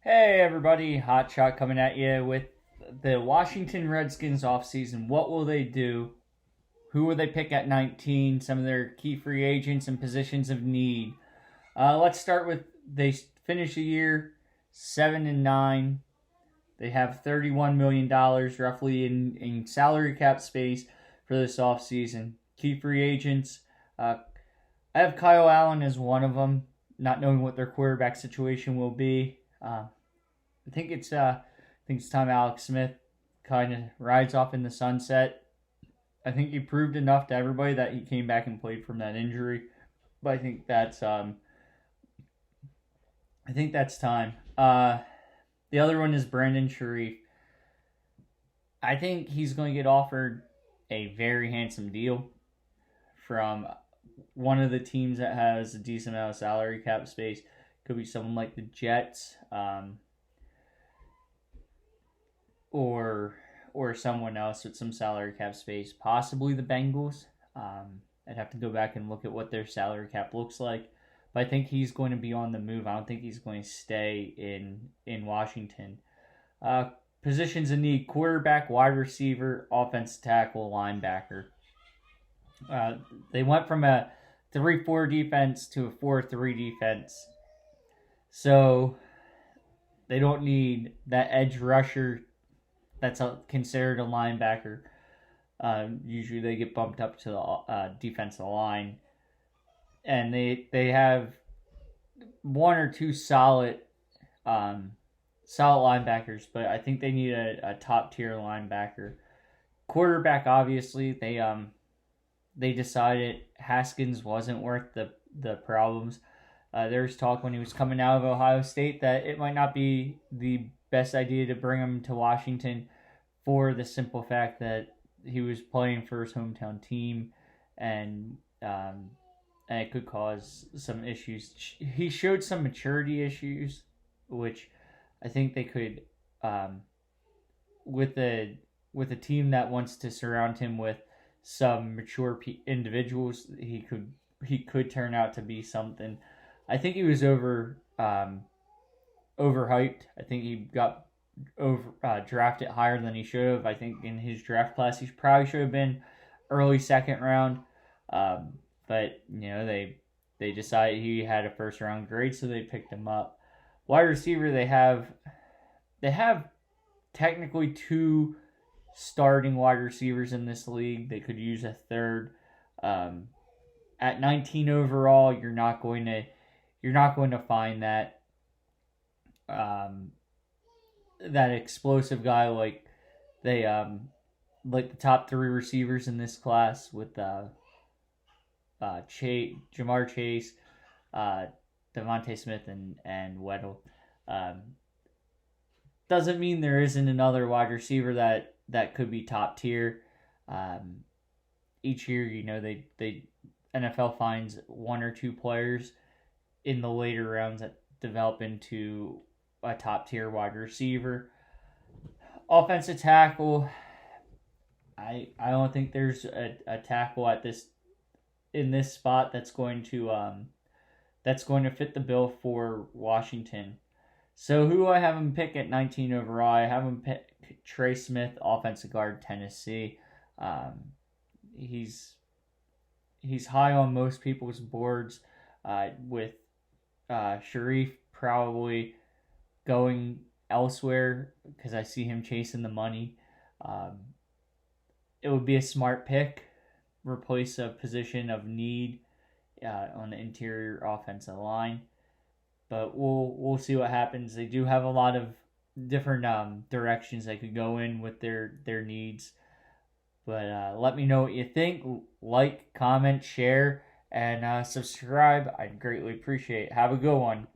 Hey everybody, Hot Shot coming at you with the Washington Redskins offseason. What will they do? Who will they pick at 19? Some of their key free agents and positions of need. Let's start with they finish the year 7-9. They have $31 million roughly in salary cap space for this offseason. Key free agents. I have Kyle Allen as one of them, not knowing what their quarterback situation will be. I think it's time Alex Smith kind of rides off in the sunset. I think he proved enough to everybody that he came back and played from that injury. But I think that's time. The other one is Brandon Sharif. I think he's going to get offered a very handsome deal from one of the teams that has a decent amount of salary cap space. Could be someone like the Jets, or someone else with some salary cap space, possibly the Bengals. I'd have to go back and look at what their salary cap looks like, but I think he's going to be on the move. I don't think he's going to stay in Washington. Positions in need: quarterback, wide receiver, offensive tackle, linebacker. They went from a 3-4 defense to a 4-3 defense, so they don't need that edge rusher that's considered a linebacker. Usually they get bumped up to the defensive line, and they have one or two solid linebackers, but I think they need a top tier linebacker. Quarterback, obviously, they decided Haskins wasn't worth the problems. There was talk when he was coming out of Ohio State that it might not be the best idea to bring him to Washington for the simple fact that he was playing for his hometown team, and it could cause some issues. He showed some maturity issues, which I think they could, with a team that wants to surround him with some mature individuals, he could turn out to be something. I think he was overhyped. I think he got drafted higher than he should have. I think in his draft class he probably should have been early second round. But they decided he had a first round grade, so they picked him up. Wide receiver, they have technically two starting wide receivers in this league. They could use a third. At 19 overall, you're not going to find that that explosive guy like the top three receivers in this class with Jamar Chase, Devontae Smith, and Weddle. Doesn't mean there isn't another wide receiver that could be top tier. Each year, they NFL finds one or two players in the later rounds that develop into a top tier wide receiver. Offensive tackle, I don't think there's a tackle in this spot that's going to fit the bill for Washington. So who do I have him pick at 19 overall? I have him pick Trey Smith, offensive guard, Tennessee. He's high on most people's boards, with Sharif probably going elsewhere because I see him chasing the money. It would be a smart pick, replace a position of need on the interior offensive line. But we'll see what happens. They do have a lot of different directions they could go in with their needs. But let me know what you think. Like, comment, share, and subscribe. I'd greatly appreciate it. Have a good one.